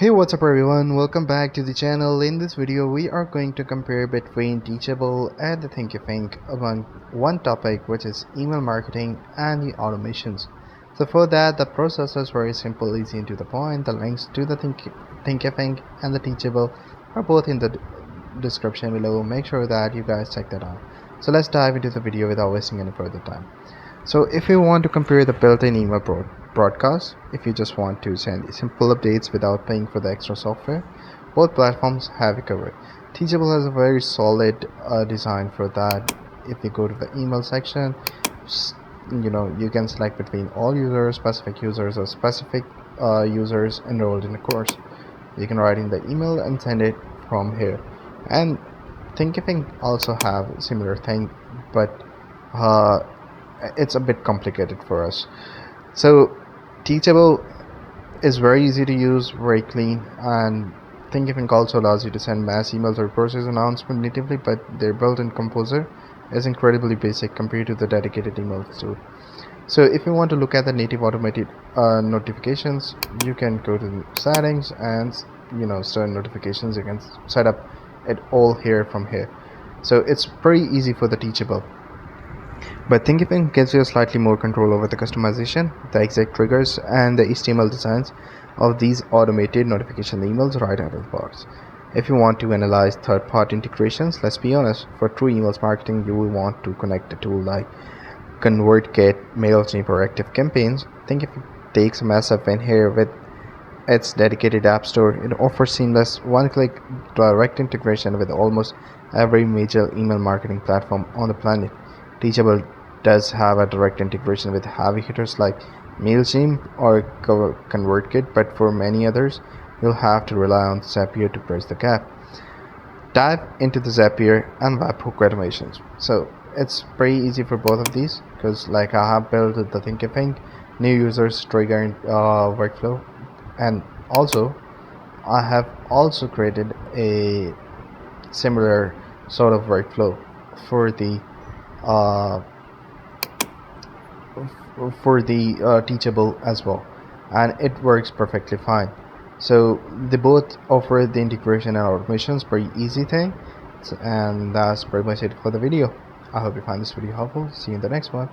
Hey, what's up everyone, welcome back to the channel. In this video we are going to compare between Teachable and the Thinkific among one topic, which is email marketing and the automations. So for that, the process is very simple, easy and to the point. The links to the Thinkific and the Teachable are both in the description below. Make sure that you guys check that out. So let's dive into the video without wasting any further time. So if you want to compare the built-in email broadcast, if you just want to send simple updates without paying for the extra software, both platforms have it covered. Teachable has a very solid design for that. If you go to the email section, you can select between all users, specific users, or specific users enrolled in a course. You can write in the email and send it from here. And Thinkific also have similar thing, but it's a bit complicated for us. So Teachable is very easy to use, very clean, and Thinkific also allows you to send mass emails or courses announcement natively, but their built-in composer is incredibly basic compared to the dedicated email tool. So if you want to look at the native automated notifications, you can go to the settings and start notifications. You can set up it all here from here. So it's pretty easy for the Teachable. But Thinkific gives you slightly more control over the customization, the exact triggers, and the HTML designs of these automated notification emails right out of the box. If you want to analyze third-party integrations, let's be honest, for true emails marketing, you will want to connect a tool like ConvertKit, MailChimp, or Active Campaigns. Thinkific takes a massive win here with its dedicated app store. It offers seamless one-click direct integration with almost every major email marketing platform on the planet. Teachable does have a direct integration with heavy hitters like MailChimp or ConvertKit, but for many others, you'll have to rely on Zapier to bridge the gap. Dive into the Zapier and webhook automations. So it's pretty easy for both of these because, like, I have built the Thinkific new users trigger workflow, and also I have also created a similar sort of workflow for the Teachable as well, and it works perfectly fine. So they both offer the integration and automations, pretty easy thing. And that's pretty much it for the video. I hope you find this video helpful. See you in the next one.